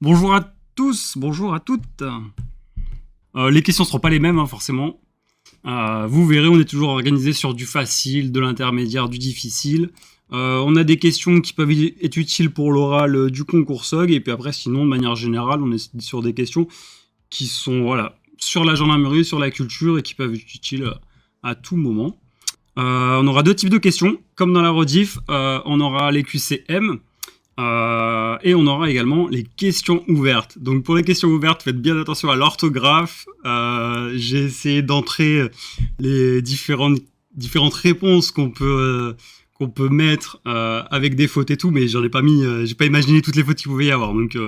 Bonjour à tous, bonjour à toutes. Les questions ne seront pas les mêmes, hein, forcément. Vous verrez, on est toujours organisé sur du facile, de l'intermédiaire, du difficile. On a des questions qui peuvent être utiles pour l'oral du concours SOG, et puis après, sinon, de manière générale, on est sur des questions qui sont sur la gendarmerie, sur la culture, et qui peuvent être utiles à tout moment. On aura deux types de questions. Comme dans la rediff, on aura les QCM, et on aura également les questions ouvertes. Donc pour les questions ouvertes, faites bien attention à l'orthographe. J'ai essayé d'entrer les différentes réponses qu'on peut mettre avec des fautes et tout, mais j'en ai pas mis, j'ai pas imaginé toutes les fautes qu'il pouvait y avoir. Donc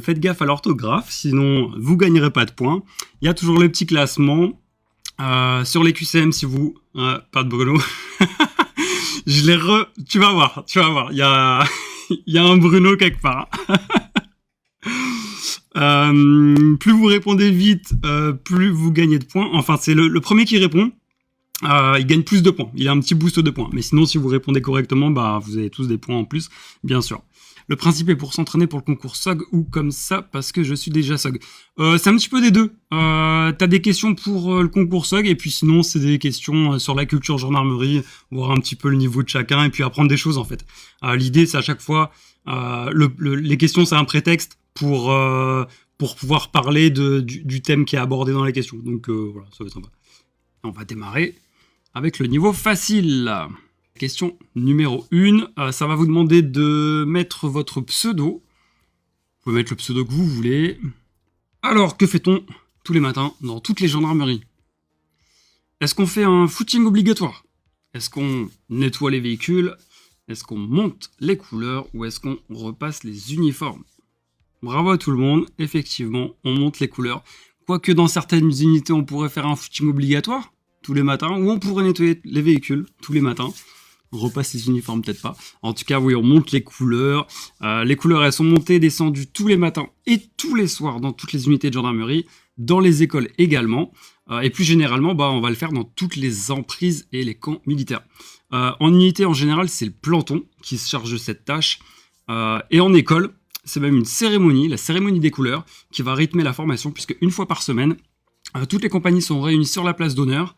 faites gaffe à l'orthographe, sinon vous gagnerez pas de points. Il y a toujours le petit classement sur les QCM si vous pas de Bruno. Tu vas voir. Il y a un Bruno quelque part. Plus vous répondez vite, plus vous gagnez de points. Enfin, c'est le premier qui répond. Il gagne plus de points. Il a un petit boost de points. Mais sinon, si vous répondez correctement, vous avez tous des points en plus, bien sûr. Le principe est pour s'entraîner pour le concours SOG ou comme ça parce que je suis déjà SOG. C'est un petit peu des deux. T'as des questions pour le concours SOG et puis sinon c'est des questions sur la culture gendarmerie, voir un petit peu le niveau de chacun et puis apprendre des choses en fait. L'idée c'est à chaque fois, les questions c'est un prétexte pour pouvoir parler du thème qui est abordé dans les questions. Donc voilà, ça va être sympa. On va démarrer avec le niveau facile. Question numéro 1, ça va vous demander de mettre votre pseudo. Vous pouvez mettre le pseudo que vous voulez. Alors, que fait-on tous les matins dans toutes les gendarmeries? Est-ce qu'on fait un footing obligatoire? Est-ce qu'on nettoie les véhicules? Est-ce qu'on monte les couleurs? Ou est-ce qu'on repasse les uniformes? Bravo à tout le monde, effectivement, on monte les couleurs. Quoique dans certaines unités, on pourrait faire un footing obligatoire tous les matins, ou on pourrait nettoyer les véhicules tous les matins. On repasse les uniformes, peut-être pas. En tout cas, oui, on monte les couleurs. Les couleurs, elles sont montées et descendues tous les matins et tous les soirs dans toutes les unités de gendarmerie, dans les écoles également. Et plus généralement, on va le faire dans toutes les emprises et les camps militaires. En unité, en général, c'est le peloton qui se charge de cette tâche. Et en école, c'est même une cérémonie, la cérémonie des couleurs, qui va rythmer la formation, puisque une fois par semaine, toutes les compagnies sont réunies sur la place d'honneur,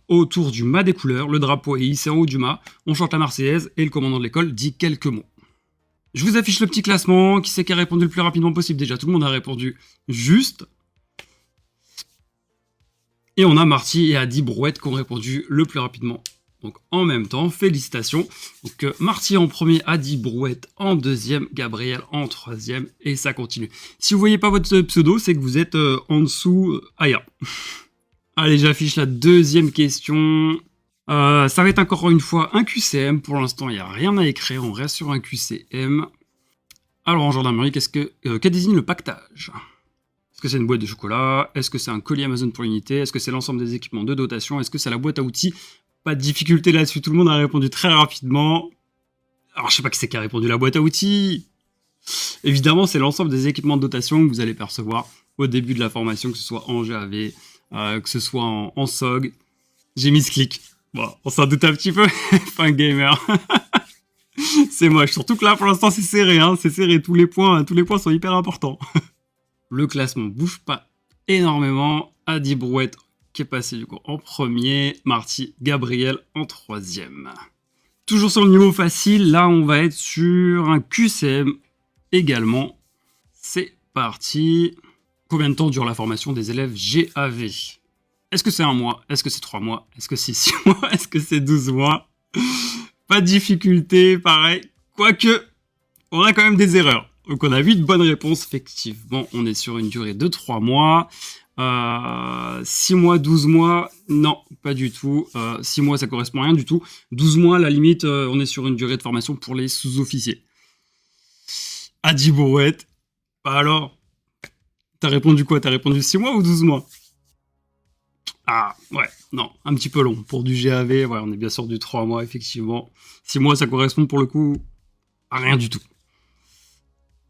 autour du mât des couleurs, le drapeau est hissé en haut du mât, on chante la Marseillaise et le commandant de l'école dit quelques mots. Je vous affiche le petit classement, qui c'est qui a répondu le plus rapidement possible? Déjà, tout le monde a répondu juste. Et on a Marty et Adi Brouette qui ont répondu le plus rapidement. Donc en même temps, félicitations. Donc Marty en premier, Adi Brouette en deuxième, Gabriel en troisième, et ça continue. Si vous voyez pas votre pseudo, c'est que vous êtes en dessous ailleurs. Allez, j'affiche la deuxième question. Ça va être encore une fois un QCM. Pour l'instant, il n'y a rien à écrire. On reste sur un QCM. Alors, en gendarmerie, que désigne le pactage? Est-ce que c'est une boîte de chocolat? Est-ce que c'est un colis Amazon pour l'unité? Est-ce que c'est l'ensemble des équipements de dotation? Est-ce que c'est la boîte à outils? Pas de difficulté là-dessus. Tout le monde a répondu très rapidement. Alors, je sais pas qui c'est qui a répondu la boîte à outils. Évidemment, c'est l'ensemble des équipements de dotation que vous allez percevoir au début de la formation, que ce soit en GAV, que ce soit en SOG. J'ai mis ce clic. Bon, on s'en doute un petit peu. Fin gamer. C'est moche. Surtout que là, pour l'instant, c'est serré. C'est serré. Tous les points sont hyper importants. Le classement bouge pas énormément. Adi Brouette qui est passé du coup en premier. Marty, Gabriel en troisième. Toujours sur le niveau facile. Là, on va être sur un QCM également. C'est parti. Combien de temps dure la formation des élèves GAV? Est-ce que c'est 1 mois? Est-ce que c'est 3 mois? Est-ce que c'est 6 mois? Est-ce que c'est 12 mois? Pas de difficulté, pareil. Quoique, on a quand même des erreurs. Donc on a 8 bonnes réponses. Effectivement, on est sur une durée de 3 mois. 6 mois, 12 mois, non, pas du tout. 6 mois, ça correspond à rien du tout. 12 mois, à la limite, on est sur une durée de formation pour les sous-officiers. Adi Brouette. Alors, t'as répondu quoi? T'as répondu 6 mois ou 12 mois? Ah, ouais, non, un petit peu long. Pour du GAV, ouais, on est bien sûr du 3 mois, effectivement. 6 mois, ça correspond pour le coup à rien du tout.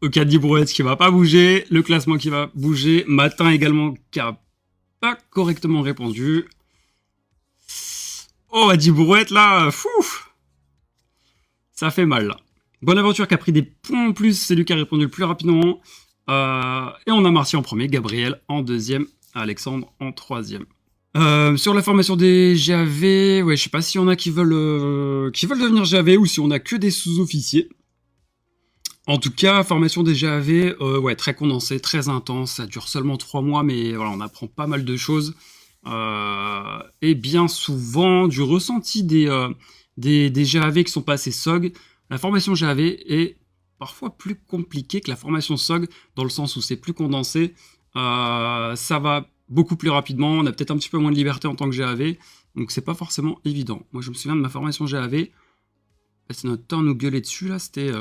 Ok, Adi Brouette qui va pas bouger. Le classement qui va bouger. Matin également qui a pas correctement répondu. Oh, Adi Brouette, là, fou! Ça fait mal, là. Bonaventure qui a pris des points en plus, c'est lui qui a répondu le plus rapidement. Et on a Marty en premier, Gabriel en deuxième, Alexandre en troisième. Sur la formation des GAV, ouais, je sais pas s'il y en a qui veulent devenir GAV ou si on a que des sous-officiers. En tout cas, formation des GAV, ouais, très condensée, très intense, ça dure seulement 3 mois, mais voilà, on apprend pas mal de choses. Et bien souvent, du ressenti des GAV qui sont pas assez SOG, la formation GAV est parfois plus compliquée que la formation SOG, dans le sens où c'est plus condensé, ça va beaucoup plus rapidement, on a peut-être un petit peu moins de liberté en tant que GAV, donc c'est pas forcément évident. Moi je me souviens de ma formation GAV, c'est notre temps à nous gueuler dessus là, c'était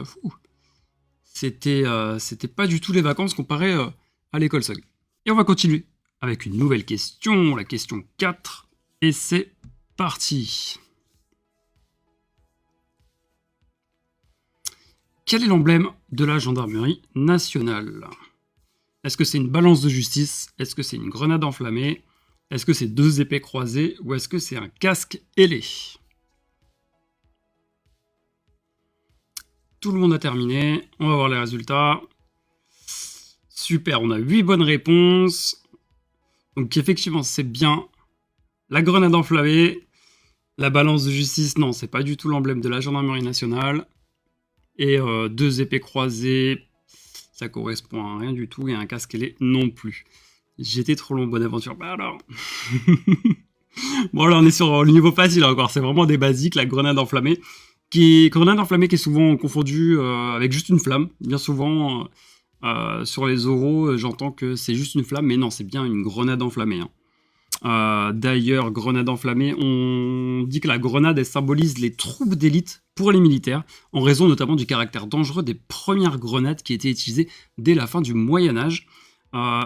pas du tout les vacances comparé à l'école SOG. Et on va continuer avec une nouvelle question, la question 4, et c'est parti. Quel est l'emblème de la gendarmerie nationale? Est-ce que c'est une balance de justice? Est-ce que c'est une grenade enflammée? Est-ce que c'est 2 épées croisées? Ou est-ce que c'est un casque ailé? Tout le monde a terminé. On va voir les résultats. Super, on a 8 bonnes réponses. Donc effectivement, c'est bien. La grenade enflammée. La balance de justice, non, c'est pas du tout l'emblème de la gendarmerie nationale. Et 2 épées croisées, ça correspond à rien du tout. Et un casque ailé non plus. J'étais trop long, Bonaventure. Bah alors. Bon, là, on est sur le niveau facile encore. C'est vraiment des basiques. La grenade enflammée. Grenade enflammée qui est souvent confondue avec juste une flamme. Bien souvent, sur les oraux, j'entends que c'est juste une flamme. Mais non, c'est bien une grenade enflammée. Hein. D'ailleurs, grenade enflammée, on dit que la grenade, elle symbolise les troupes d'élite pour les militaires, en raison notamment du caractère dangereux des premières grenades qui étaient utilisées dès la fin du Moyen-Âge.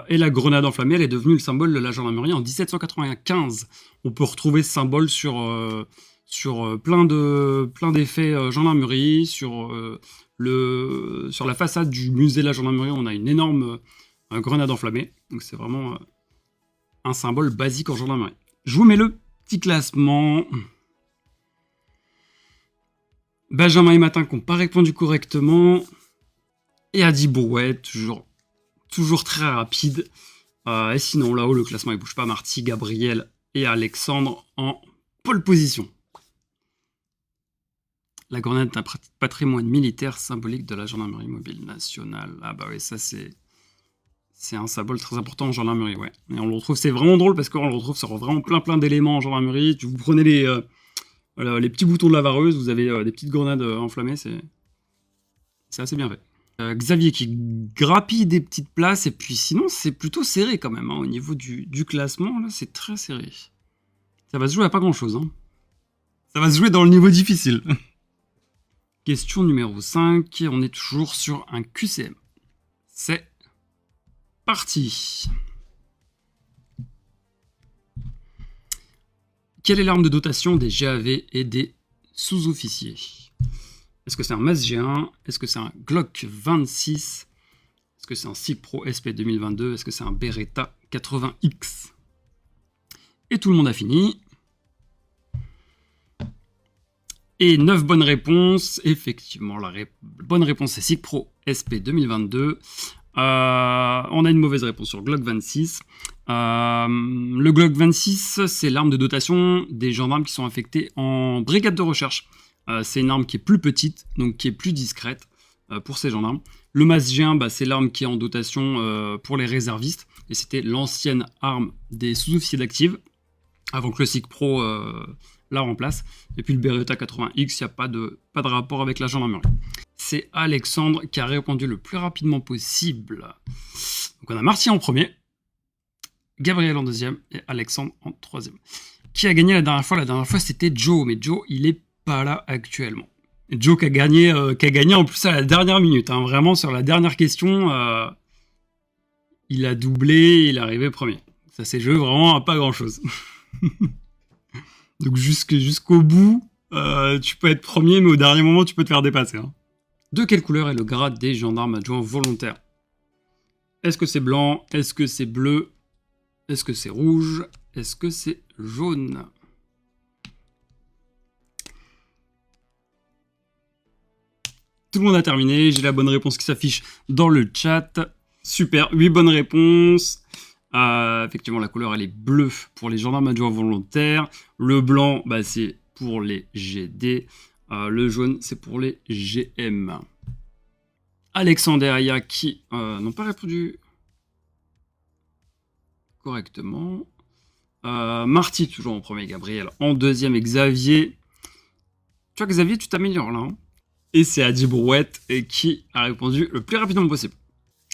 Et la grenade enflammée, elle est devenue le symbole de la gendarmerie en 1795. On peut retrouver ce symbole sur plein d'effets gendarmerie, sur la façade du musée de la gendarmerie, on a une énorme grenade enflammée. Donc c'est vraiment un symbole basique en gendarmerie. Je vous mets le petit classement. Benjamin et Matin qui n'ont pas répondu correctement. Et Adi Brouette, toujours très rapide. Et sinon, là-haut, le classement ne bouge pas. Marty, Gabriel et Alexandre en pole position. La grenade est un patrimoine militaire symbolique de la gendarmerie mobile nationale. Ah bah oui, ça c'est un symbole très important en gendarmerie, ouais. Et on le retrouve, c'est vraiment drôle parce qu'on le retrouve sur vraiment plein d'éléments en gendarmerie. Vous prenez les petits boutons de la vareuse, vous avez des petites grenades enflammées, c'est assez bien fait. Xavier qui grappille des petites places, et puis sinon c'est plutôt serré quand même, hein, au niveau du classement, là c'est très serré. Ça va se jouer à pas grand chose, hein. Ça va se jouer dans le niveau difficile. Question numéro 5, on est toujours sur un QCM. C'est parti. Quelle est l'arme de dotation des GAV et des sous-officiers? Est-ce que c'est un MAS G1? Est-ce que c'est un Glock 26? Est-ce que c'est un SIG Pro SP 2022? Est-ce que c'est un Beretta 80X? Et tout le monde a fini. Et 9 bonnes réponses. Effectivement, la bonne réponse c'est SIG Pro SP 2022. On a une mauvaise réponse sur Glock 26. Le Glock 26, c'est l'arme de dotation des gendarmes qui sont affectés en brigade de recherche. C'est une arme qui est plus petite, donc qui est plus discrète pour ces gendarmes. Le MAS G1, bah, c'est l'arme qui est en dotation pour les réservistes. Et c'était l'ancienne arme des sous-officiers d'active, avant que le SIG Pro la remplace. Et puis le Beretta 80X, il n'y a pas de rapport avec la gendarmerie. C'est Alexandre qui a répondu le plus rapidement possible. Donc on a Marty en premier, Gabriel en deuxième et Alexandre en troisième. Qui a gagné la dernière fois? La dernière fois c'était Joe, mais Joe il est pas là actuellement. Joe qui a gagné en plus à la dernière minute, hein. Vraiment sur la dernière question, il a doublé, il est arrivé premier. Ça s'est joué vraiment à pas grand chose. Donc jusqu'au bout, tu peux être premier, mais au dernier moment tu peux te faire dépasser, hein. De quelle couleur est le grade des gendarmes adjoints volontaires? Est-ce que c'est blanc? Est-ce que c'est bleu? Est-ce que c'est rouge? Est-ce que c'est jaune? Tout le monde a terminé. J'ai la bonne réponse qui s'affiche dans le chat. Super, 8 bonnes réponses. Effectivement, la couleur, elle est bleue pour les gendarmes adjoints volontaires. Le blanc, bah, c'est pour les GD. Le jaune, c'est pour les GM. Alexandria qui n'ont pas répondu correctement. Marty, toujours en premier, Gabriel en deuxième, et Xavier. Tu vois, Xavier, tu t'améliores là. Hein, et c'est Adi Brouette qui a répondu le plus rapidement possible.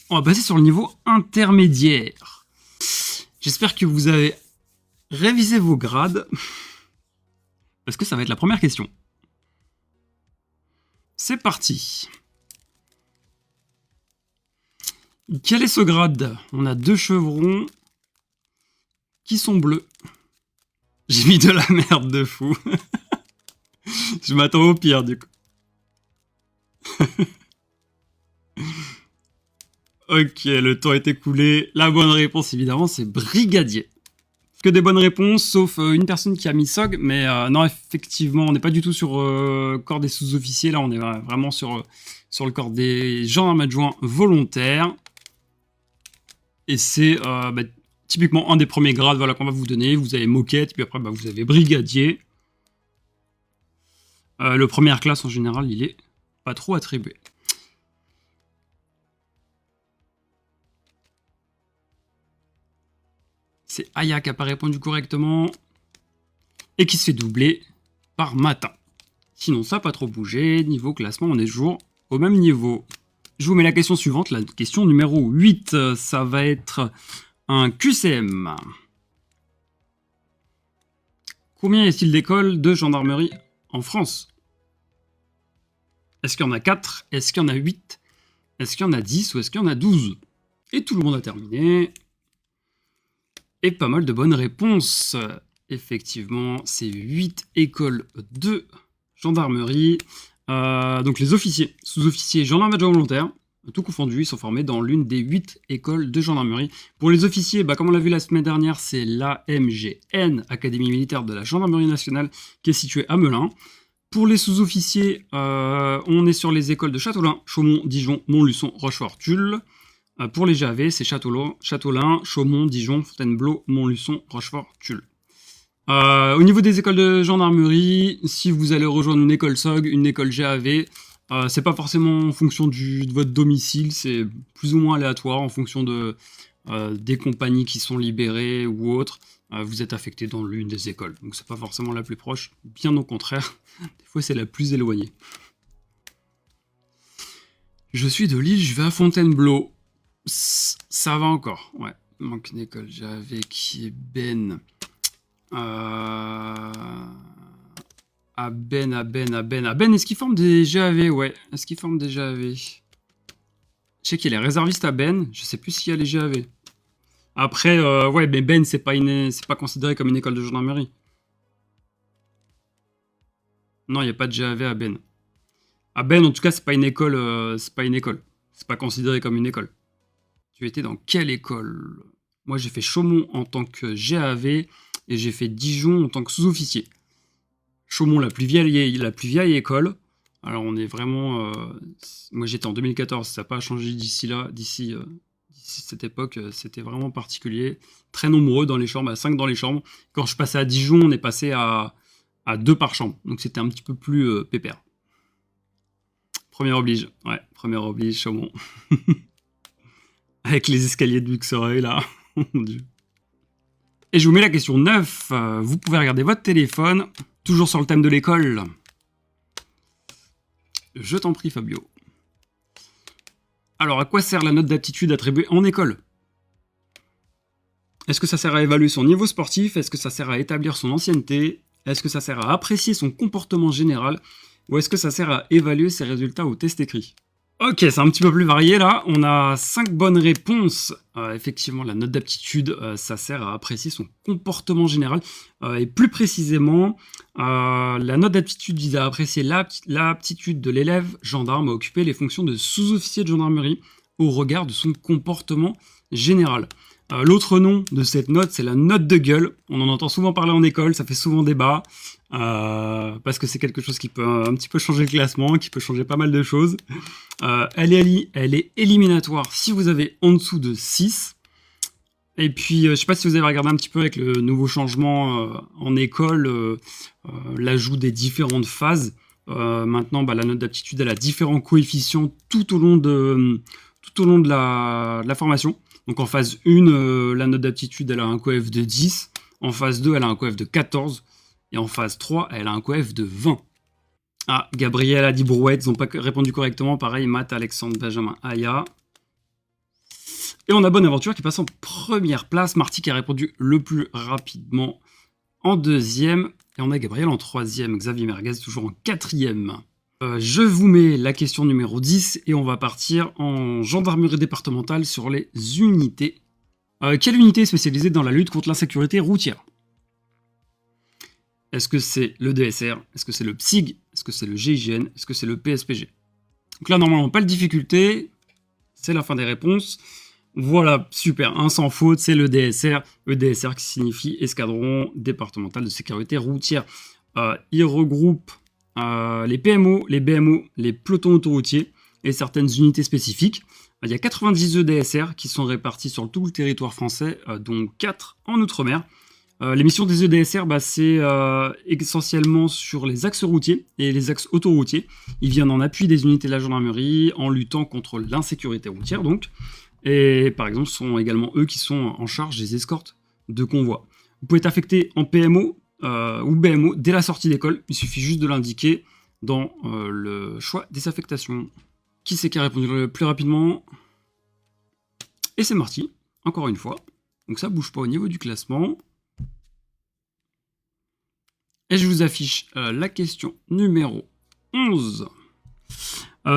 On va passer sur le niveau intermédiaire. J'espère que vous avez révisé vos grades. Parce que ça va être la première question. C'est parti. Quel est ce grade? On a 2 chevrons qui sont bleus. J'ai mis de la merde de fou. Je m'attends au pire du coup. Ok, le temps est écoulé. La bonne réponse évidemment c'est brigadier. Que des bonnes réponses, sauf une personne qui a mis SOG, mais non, effectivement, on n'est pas du tout sur le corps des sous-officiers, là, on est vraiment sur le corps des gendarmes adjoints volontaires. Et c'est typiquement un des premiers grades voilà, qu'on va vous donner. Vous avez moquette, puis après, bah, vous avez brigadier. Le première classe, en général, il est pas trop attribué. C'est Aya qui n'a pas répondu correctement. Et qui se fait doubler par Matin. Sinon, ça n'a pas trop bougé. Niveau classement, on est toujours au même niveau. Je vous mets la question suivante. La question numéro 8. Ça va être un QCM. Combien y a-t-il d'écoles de gendarmerie en France? Est-ce qu'il y en a 4? Est-ce qu'il y en a 8? Est-ce qu'il y en a 10 ou est-ce qu'il y en a 12? Et tout le monde a terminé. Et pas mal de bonnes réponses. Effectivement, c'est 8 écoles de gendarmerie. Donc les officiers, sous-officiers, gendarmes adjoints volontaires, tout confondu, ils sont formés dans l'une des 8 écoles de gendarmerie. Pour les officiers, bah, comme on l'a vu la semaine dernière, c'est l'AMGN, Académie militaire de la gendarmerie nationale, qui est située à Melun. Pour les sous-officiers, on est sur les écoles de Châteaulin, Chaumont, Dijon, Montluçon, Rochefort-Tulle. Pour les GAV, c'est Châteaulin, Chaumont, Dijon, Fontainebleau, Montluçon, Rochefort-Tulle. Au niveau des écoles de gendarmerie, si vous allez rejoindre une école SOG, une école GAV, c'est pas forcément en fonction de votre domicile, c'est plus ou moins aléatoire en fonction des compagnies qui sont libérées ou autres. Vous êtes affecté dans l'une des écoles, donc c'est pas forcément la plus proche, bien au contraire, des fois c'est la plus éloignée. Je suis de Lille, je vais à Fontainebleau. Ça va encore, ouais. Il manque une école GAV qui est Ben. À Ben, est-ce qu'ils forment des GAV? Ouais, est-ce qu'ils forment des GAV? Je sais qu'il y a les réservistes à Ben, je sais plus s'il y a les GAV. Après, ouais, mais Ben, c'est pas considéré comme une école de gendarmerie. Non, il n'y a pas de GAV à Ben. À Ben, en tout cas, c'est pas une école. C'est pas considéré comme une école. Tu étais dans quelle école? Moi, j'ai fait Chaumont en tant que GAV et j'ai fait Dijon en tant que sous-officier. Chaumont, la plus vieille école. Alors, on est vraiment... moi, j'étais en 2014, ça n'a pas changé d'ici là. D'ici cette époque, c'était vraiment particulier. Très nombreux dans les chambres, à 5 dans les chambres. Quand je passais à Dijon, on est passé à 2 par chambre. Donc, c'était un petit peu plus pépère. Première oblige. Ouais, première oblige, Chaumont. Avec les escaliers de Luxoreuil, là. Oh mon Dieu. Et je vous mets la question 9. Vous pouvez regarder votre téléphone. Toujours sur le thème de l'école. Je t'en prie, Fabio. Alors, à quoi sert la note d'aptitude attribuée en école? Est-ce que ça sert à évaluer son niveau sportif? Est-ce que ça sert à établir son ancienneté? Est-ce que ça sert à apprécier son comportement général? Ou est-ce que ça sert à évaluer ses résultats au test écrit? Ok, c'est un petit peu plus varié là. On a 5 bonnes réponses. Effectivement, la note d'aptitude, ça sert à apprécier son comportement général. Et plus précisément, la note d'aptitude vise à apprécier l'aptitude de l'élève gendarme à occuper les fonctions de sous-officier de gendarmerie au regard de son comportement général. L'autre nom de cette note, c'est la note de gueule. On en entend souvent parler en école, ça fait souvent débat, parce que c'est quelque chose qui peut un petit peu changer le classement, qui peut changer pas mal de choses. Elle est éliminatoire si vous avez en dessous de 6. Et puis, je sais pas si vous avez regardé un petit peu avec le nouveau changement en école, l'ajout des différentes phases. Maintenant, la note d'aptitude, elle a différents coefficients tout au long de la formation. Donc en phase 1, la note d'aptitude, elle a un coef de 10. En phase 2, elle a un coef de 14. Et en phase 3, elle a un coef de 20. Ah, Gabriel, Adi Brouette, ils n'ont pas répondu correctement. Pareil, Matt, Alexandre, Benjamin, Aya. Et on a Bonaventure qui passe en première place. Marty qui a répondu le plus rapidement en deuxième. Et on a Gabriel en troisième. Xavier Merguez toujours en quatrième. Je vous mets la question numéro 10 et on va partir en gendarmerie départementale sur les unités. Quelle unité est spécialisée dans la lutte contre l'insécurité routière? Est-ce que c'est le DSR? Est-ce que c'est le PSIG? Est-ce que c'est le GIGN? Est-ce que c'est le PSPG? Donc là, normalement, pas de difficulté. C'est la fin des réponses. Voilà, super, un sans faute, c'est le DSR. Le DSR qui signifie Escadron départemental de sécurité routière. Il regroupe les PMO, les BMO, les pelotons autoroutiers et certaines unités spécifiques. Il y a 90 EDSR qui sont répartis sur tout le territoire français, dont 4 en Outre-mer. Les missions des EDSR, c'est essentiellement sur les axes routiers et les axes autoroutiers. Ils viennent en appui des unités de la gendarmerie en luttant contre l'insécurité routière, donc. Et par exemple, ce sont également eux qui sont en charge des escortes de convois. Vous pouvez être affecté en PMO ou BMO dès la sortie d'école. Il suffit juste de l'indiquer dans le choix des affectations. Qui c'est qui a répondu le plus rapidement? Et c'est Marty, encore une fois. Donc ça bouge pas au niveau du classement. Et je vous affiche la question numéro 11.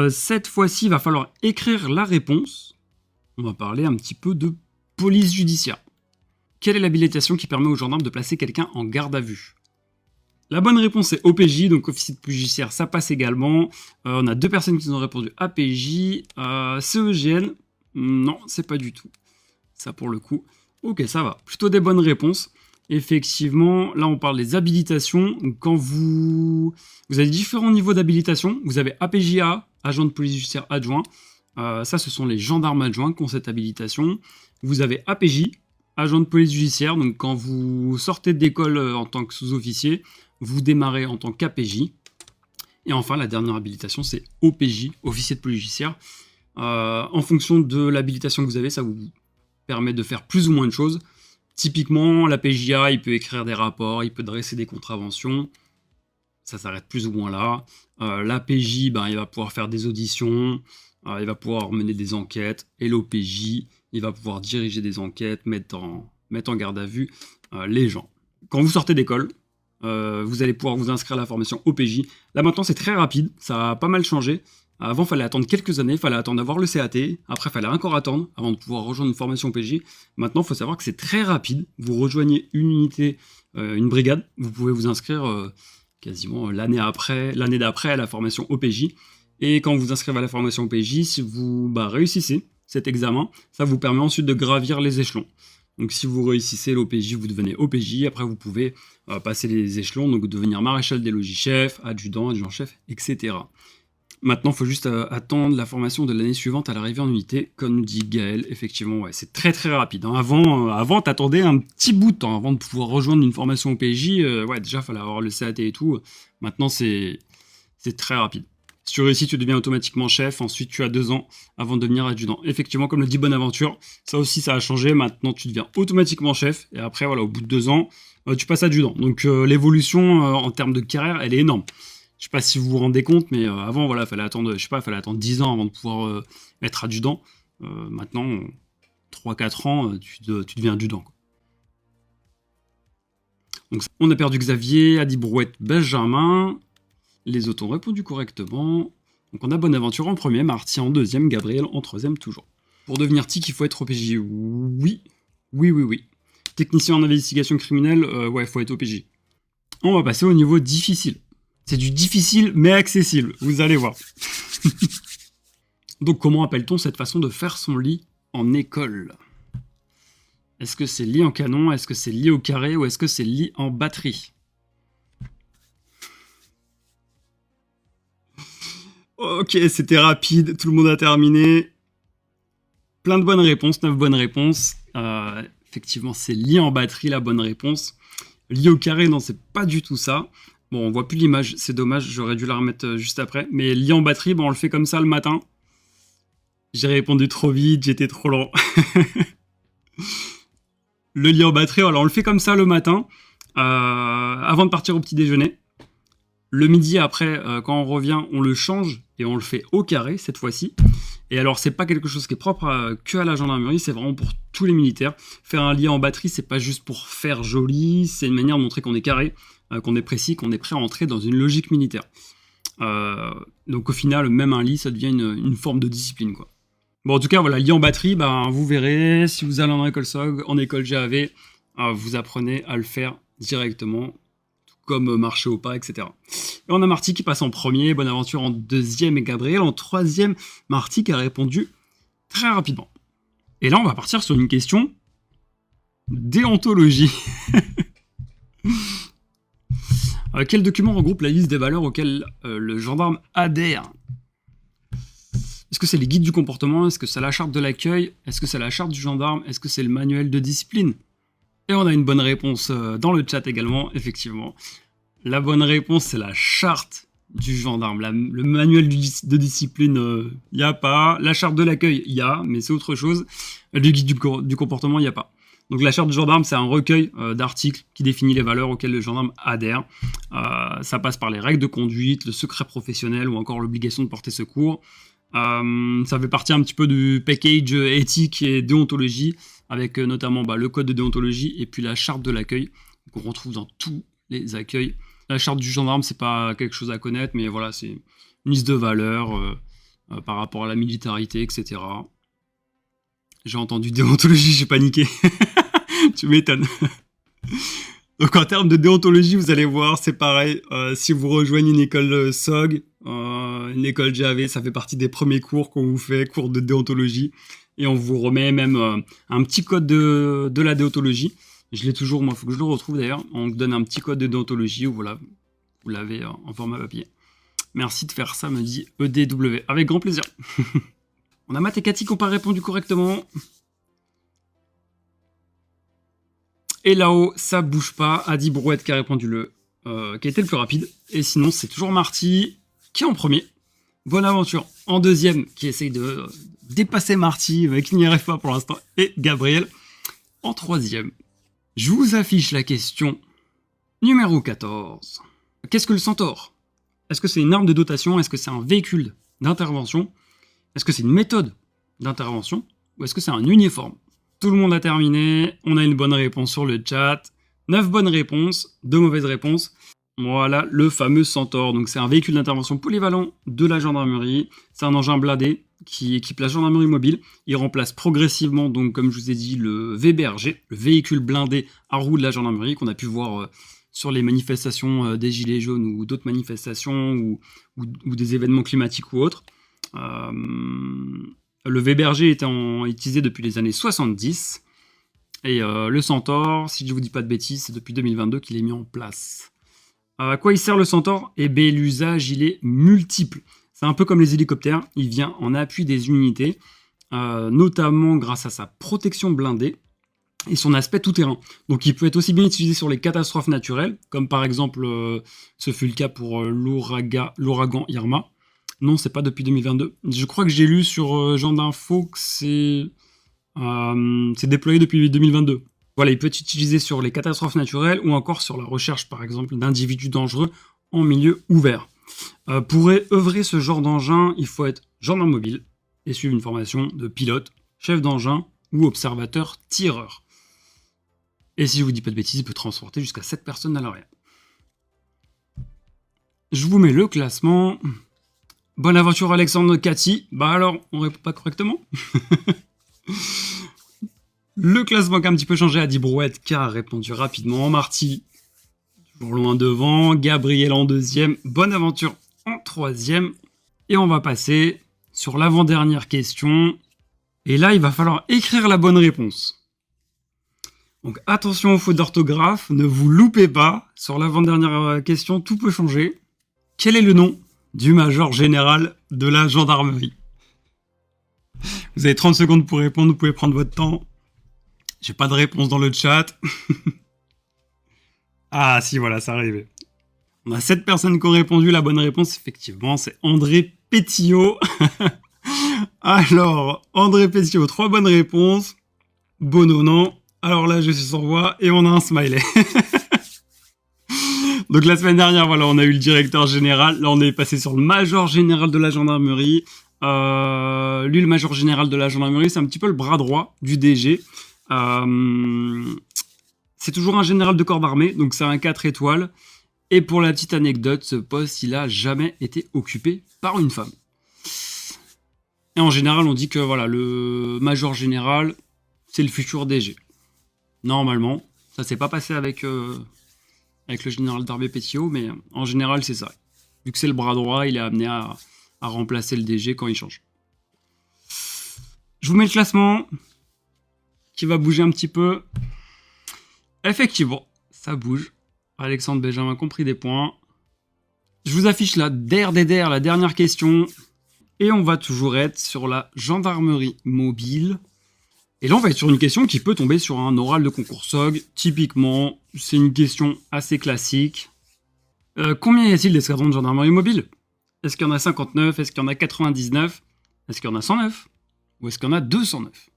Cette fois-ci, il va falloir écrire la réponse. On va parler un petit peu de police judiciaire. Quelle est l'habilitation qui permet aux gendarmes de placer quelqu'un en garde à vue? La bonne réponse est OPJ, donc officier de police judiciaire, ça passe également. On a 2 personnes qui nous ont répondu APJ. CEGN, non, c'est pas du tout. Ça pour le coup. Ok, ça va. Plutôt des bonnes réponses. Effectivement, là on parle des habilitations. Quand vous avez différents niveaux d'habilitation, vous avez APJA, agent de police judiciaire adjoint. Ça, ce sont les gendarmes adjoints qui ont cette habilitation. Vous avez APJ, agent de police judiciaire. Donc, quand vous sortez d'école en tant que sous-officier, vous démarrez en tant qu'APJ. Et enfin, la dernière habilitation, c'est OPJ, officier de police judiciaire. En fonction de l'habilitation que vous avez, ça vous permet de faire plus ou moins de choses. Typiquement, l'APJA, il peut écrire des rapports, il peut dresser des contraventions. Ça s'arrête plus ou moins là. L'APJ, il va pouvoir faire des auditions. Il va pouvoir mener des enquêtes, et l'OPJ, il va pouvoir diriger des enquêtes, mettre en garde à vue les gens. Quand vous sortez d'école, vous allez pouvoir vous inscrire à la formation OPJ. Là maintenant c'est très rapide, ça a pas mal changé. Avant il fallait attendre quelques années, il fallait attendre d'avoir le CAT, après il fallait encore attendre avant de pouvoir rejoindre une formation OPJ. Maintenant il faut savoir que c'est très rapide, vous rejoignez une unité, une brigade, vous pouvez vous inscrire quasiment l'année d'après à la formation OPJ. Et quand vous inscrivez à la formation OPJ, si vous réussissez cet examen, ça vous permet ensuite de gravir les échelons. Donc si vous réussissez l'OPJ, vous devenez OPJ, après vous pouvez passer les échelons, donc devenir maréchal des logis-chef, adjudant-chef, etc. Maintenant, il faut juste attendre la formation de l'année suivante à l'arrivée en unité, comme nous dit Gaël. Effectivement, ouais, c'est très très rapide. Hein. Avant t'attendais un petit bout de temps avant de pouvoir rejoindre une formation OPJ. Déjà, il fallait avoir le CAT et tout. Maintenant, c'est très rapide. Si tu réussis, tu deviens automatiquement chef. Ensuite, tu as 2 ans avant de devenir adjudant. Effectivement, comme le dit Bonaventure, ça aussi, ça a changé. Maintenant, tu deviens automatiquement chef. Et après, voilà, au bout de 2 ans, tu passes adjudant. Donc, l'évolution en termes de carrière, elle est énorme. Je sais pas si vous vous rendez compte, mais avant, voilà, fallait attendre 10 ans avant de pouvoir être adjudant. Maintenant, 3-4 ans, tu deviens adjudant. Quoi. Donc, on a perdu Xavier, Adi Brouette, Benjamin. Les autres ont répondu correctement. Donc on a Bonaventure en premier, Marty en deuxième, Gabriel en troisième toujours. Pour devenir TIC, il faut être OPJ. Oui. Technicien en investigation criminelle, il faut être OPJ. On va passer au niveau difficile. C'est du difficile mais accessible, vous allez voir. Donc comment appelle-t-on cette façon de faire son lit en école? Est-ce que c'est lit en canon? Est-ce que c'est lit au carré? Ou est-ce que c'est lit en batterie? Ok, c'était rapide, tout le monde a terminé. Plein de bonnes réponses, 9 bonnes réponses. Effectivement, c'est lit en batterie la bonne réponse. Lit au carré, non, c'est pas du tout ça. Bon, on voit plus l'image, c'est dommage, j'aurais dû la remettre juste après. Mais lit en batterie, bon, on le fait comme ça le matin. J'ai répondu trop vite, j'étais trop lent. Le lit en batterie, alors on le fait comme ça le matin, avant de partir au petit déjeuner. Le midi, après, quand on revient, on le change et on le fait au carré cette fois-ci. Et alors, c'est pas quelque chose qui est propre que à la gendarmerie, c'est vraiment pour tous les militaires. Faire un lit en batterie, c'est pas juste pour faire joli, c'est une manière de montrer qu'on est carré, qu'on est précis, qu'on est prêt à entrer dans une logique militaire. Donc au final, même un lit, ça devient une forme de discipline, quoi. Bon, en tout cas, voilà, lit en batterie, ben, vous verrez, si vous allez en école SOG, en école GAV, vous apprenez à le faire directement, comme marcher au pas, etc. Et on a Marty qui passe en premier, Bonaventure en deuxième et Gabriel en troisième. Marty qui a répondu très rapidement. Et là, on va partir sur une question déontologie. Quel document regroupe la liste des valeurs auxquelles le gendarme adhère? Est-ce que c'est les guides du comportement? Est-ce que c'est la charte de l'accueil? Est-ce que c'est la charte du gendarme? Est-ce que c'est le manuel de discipline? Et on a une bonne réponse dans le chat également, effectivement. La bonne réponse, c'est la charte du gendarme. Le manuel de discipline, il n'y a pas. La charte de l'accueil, il y a, mais c'est autre chose. Le guide du comportement, il n'y a pas. Donc la charte du gendarme, c'est un recueil d'articles qui définit les valeurs auxquelles le gendarme adhère. Ça passe par les règles de conduite, le secret professionnel ou encore l'obligation de porter secours. Ça fait partie un petit peu du package éthique et déontologie, avec notamment le code de déontologie et puis la charte de l'accueil qu'on retrouve dans tous les accueils. La charte du gendarme, c'est pas quelque chose à connaître, mais voilà, c'est une liste de valeurs par rapport à la militarité, etc. J'ai entendu déontologie, j'ai paniqué. Tu m'étonnes. Donc en termes de déontologie, vous allez voir, c'est pareil. Si vous rejoignez une école SOG, une école GAV, ça fait partie des premiers cours qu'on vous fait, cours de déontologie. Et on vous remet même un petit code de la déontologie. Je l'ai toujours, moi, il faut que je le retrouve d'ailleurs. On vous donne un petit code de déontologie où voilà, vous l'avez en format papier. Merci de faire ça, me dit EDW. Avec grand plaisir. On a Matt et Cathy qui n'ont pas répondu correctement. Et là-haut, ça bouge pas. Adi Brouette qui a répondu qui a été le plus rapide. Et sinon, c'est toujours Marty qui est en premier. Bonaventure en deuxième, qui essaye de dépasser Marty, mais qui n'y arrive pas pour l'instant. Et Gabriel en troisième. Je vous affiche la question numéro 14. Qu'est-ce que le centaure? Est-ce que c'est une arme de dotation? Est-ce que c'est un véhicule d'intervention? Est-ce que c'est une méthode d'intervention? Ou est-ce que c'est un uniforme? Tout le monde a terminé, on a une bonne réponse sur le chat. 9 bonnes réponses, 2 mauvaises réponses. Voilà, le fameux Centaure. Donc c'est un véhicule d'intervention polyvalent de la gendarmerie. C'est un engin blindé qui équipe la gendarmerie mobile. Il remplace progressivement, donc comme je vous ai dit, le VBRG, le véhicule blindé à roues de la gendarmerie, qu'on a pu voir sur les manifestations des Gilets jaunes ou d'autres manifestations ou des événements climatiques ou autres. Le VBRG était utilisé depuis les années 70. Et le Centaure, si je ne vous dis pas de bêtises, c'est depuis 2022 qu'il est mis en place. À quoi il sert le Centaure? Eh bien, l'usage, il est multiple. C'est un peu comme les hélicoptères. Il vient en appui des unités, notamment grâce à sa protection blindée et son aspect tout-terrain. Donc, il peut être aussi bien utilisé sur les catastrophes naturelles, comme par exemple, ce fut le cas pour l'ouragan Irma. Non, c'est pas depuis 2022. Je crois que j'ai lu sur Genre d'Info que c'est déployé depuis 2022. Voilà, il peut être utilisé sur les catastrophes naturelles ou encore sur la recherche, par exemple, d'individus dangereux en milieu ouvert. Pour œuvrer ce genre d'engin, il faut être gendarme mobile et suivre une formation de pilote, chef d'engin ou observateur tireur. Et si je vous dis pas de bêtises, il peut transporter jusqu'à 7 personnes à l'arrière. Je vous mets le classement. Bonne aventure Alexandre Cathy. Bah alors, on répond pas correctement. Le classement qui a un petit peu changé. Adi Brouette qui a répondu rapidement. Marty, toujours loin devant. Gabriel en deuxième. Bonne aventure en troisième. Et on va passer sur l'avant-dernière question. Et là, il va falloir écrire la bonne réponse. Donc attention aux fautes d'orthographe, ne vous loupez pas. Sur l'avant-dernière question, tout peut changer. Quel est le nom du major général de la gendarmerie? Vous avez 30 secondes pour répondre, vous pouvez prendre votre temps. J'ai pas de réponse dans le chat. Ah si, voilà, ça arrive. On a 7 personnes qui ont répondu. La bonne réponse, effectivement, c'est André Pétillot. Alors, André Pétillot, 3 bonnes réponses. Bono, non. Alors là, je suis sans voix et on a un smiley. Donc la semaine dernière, voilà, on a eu le directeur général. Là, on est passé sur le major général de la gendarmerie. Lui, le major général de la gendarmerie, c'est un petit peu le bras droit du DG. C'est toujours un général de corps d'armée, donc c'est un 4 étoiles. Et pour la petite anecdote, ce poste, il a jamais été occupé par une femme. Et en général, on dit que voilà, le major général, c'est le futur DG. Normalement, ça s'est pas passé avec le général d'armée Pétillot, mais en général, c'est ça. Vu que c'est le bras droit, il est amené à remplacer le DG quand il change. Je vous mets le classement qui va bouger un petit peu. Effectivement, ça bouge. Alexandre Benjamin compris des points. Je vous affiche la DER, la dernière question. Et on va toujours être sur la gendarmerie mobile. Et là, on va être sur une question qui peut tomber sur un oral de concours SOG. Typiquement, c'est une question assez classique. Combien y a-t-il d'escadrons de gendarmerie mobile? Est-ce qu'il y en a 59? Est-ce qu'il y en a 99? Est-ce qu'il y en a 109? Ou est-ce qu'il y en a 209?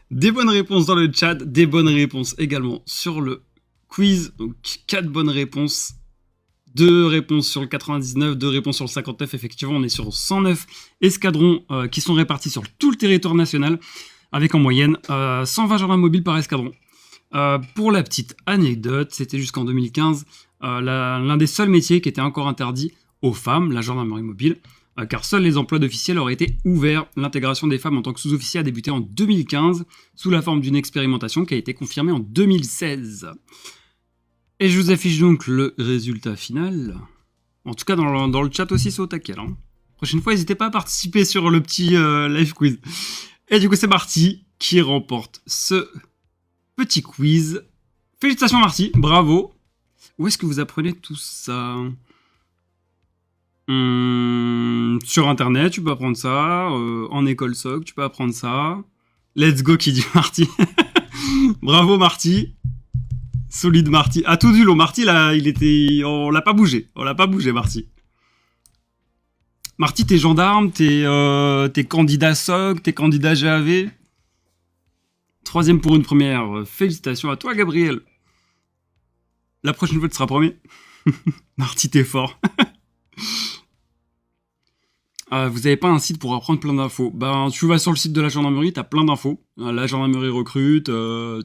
Des bonnes réponses dans le chat, des bonnes réponses également sur le quiz. Donc 4 bonnes réponses, 2 réponses sur le 99, 2 réponses sur le 59. Effectivement, on est sur 109 escadrons qui sont répartis sur tout le territoire national, avec en moyenne 120 gendarmes mobiles par escadron. Pour la petite anecdote, c'était jusqu'en 2015 l'un des seuls métiers qui était encore interdit aux femmes, la gendarmerie mobile, car seuls les emplois d'officiels auraient été ouverts. L'intégration des femmes en tant que sous-officiers a débuté en 2015, sous la forme d'une expérimentation qui a été confirmée en 2016. Et je vous affiche donc le résultat final. En tout cas, dans le chat aussi, c'est au taquet. Hein. Prochaine fois, n'hésitez pas à participer sur le petit live quiz. Et du coup, c'est Marty qui remporte ce petit quiz. Félicitations Marty, bravo. Où est-ce que vous apprenez tout ça? Sur internet, tu peux apprendre ça. En école SOC, tu peux apprendre ça. Let's go, qui dit Marty. Bravo Marty. Solide Marty. À tout du long, Marty, là, on l'a pas bougé. On l'a pas bougé, Marty. Marty, t'es gendarme, t'es candidat SOC, t'es candidat GAV. 3e pour une première. Félicitations à toi, Gabriel. La prochaine fois, tu seras premier. Marty, t'es fort. Vous avez pas un site pour apprendre plein d'infos? Ben, tu vas sur le site de la gendarmerie, t'as plein d'infos. La gendarmerie recrute,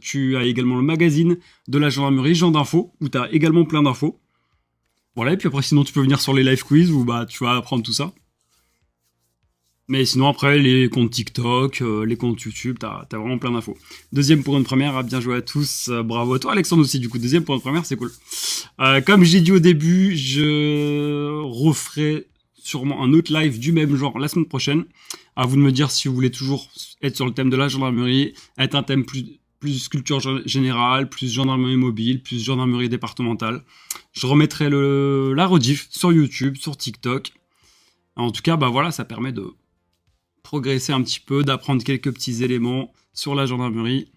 tu as également le magazine de la gendarmerie, Gendinfo, où t'as également plein d'infos. Voilà, et puis après, sinon, tu peux venir sur les live quiz, où bah, tu vas apprendre tout ça. Mais sinon, après, les comptes TikTok, les comptes YouTube, t'as vraiment plein d'infos. 2e pour une première, bien joué à tous. Bravo à toi, Alexandre, aussi, du coup. 2e pour une première, c'est cool. Comme j'ai dit au début, je referai sûrement un autre live du même genre la semaine prochaine. À vous de me dire si vous voulez toujours être sur le thème de la gendarmerie, être un thème plus culture générale, plus gendarmerie mobile, plus gendarmerie départementale. Je remettrai la rediff sur YouTube, sur TikTok. En tout cas, bah voilà, ça permet de progresser un petit peu, d'apprendre quelques petits éléments sur la gendarmerie.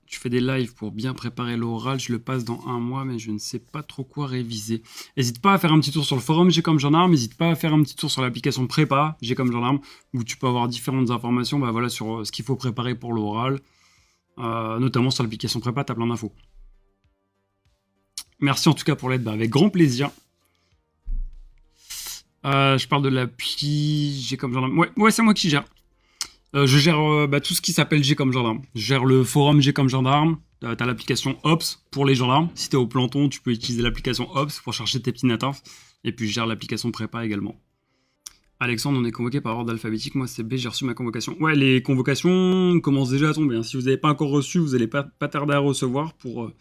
Je fais des lives pour bien préparer l'oral, je le passe dans 1 mois, mais je ne sais pas trop quoi réviser. N'hésite pas à faire un petit tour sur le forum J'ai comme gendarme, n'hésite pas à faire un petit tour sur l'application prépa J'ai comme gendarme, où tu peux avoir différentes informations bah voilà, sur ce qu'il faut préparer pour l'oral. Notamment sur l'application prépa, tu as plein d'infos. Merci en tout cas pour l'aide, avec grand plaisir. Je parle de l'appli J'ai comme gendarme. Ouais, c'est moi qui gère. Je gère tout ce qui s'appelle J'ai comme gendarme. Je gère le forum J'ai comme gendarme. T'as l'application Ops pour les gendarmes. Si t'es au planton, tu peux utiliser l'application Ops pour chercher tes petits natifs. Et puis je gère l'application Prépa également. Alexandre, on est convoqué par ordre alphabétique. Moi, c'est B, j'ai reçu ma convocation. Ouais, les convocations commencent déjà à tomber. Hein. Si vous n'avez pas encore reçu, vous n'allez pas tarder à recevoir pour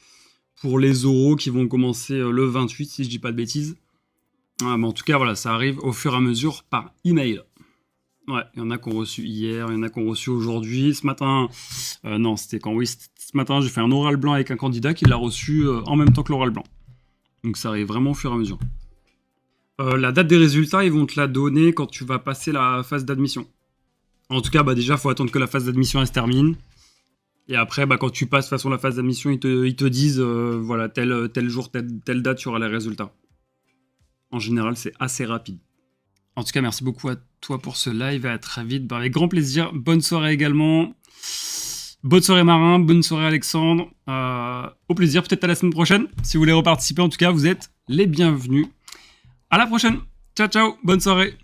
pour les oraux qui vont commencer le 28, si je dis pas de bêtises. Mais en tout cas, voilà, ça arrive au fur et à mesure par email. Ouais, il y en a qui ont reçu hier, il y en a qui ont reçu aujourd'hui. Ce matin, non, c'était quand? Oui, ce matin, j'ai fait un oral blanc avec un candidat qui l'a reçu en même temps que l'oral blanc. Donc ça arrive vraiment au fur et à mesure. La date des résultats, ils vont te la donner quand tu vas passer la phase d'admission. En tout cas, déjà, il faut attendre que la phase d'admission elle se termine. Et après, quand tu passes de toute façon la phase d'admission, ils te disent, voilà, tel jour, telle date, tu auras les résultats. En général, c'est assez rapide. En tout cas, merci beaucoup à toi pour ce live et à très vite. Avec grand plaisir. Bonne soirée également. Bonne soirée Marin, bonne soirée Alexandre. Au plaisir, peut-être à la semaine prochaine. Si vous voulez reparticiper, en tout cas, vous êtes les bienvenus. À la prochaine. Ciao, ciao. Bonne soirée.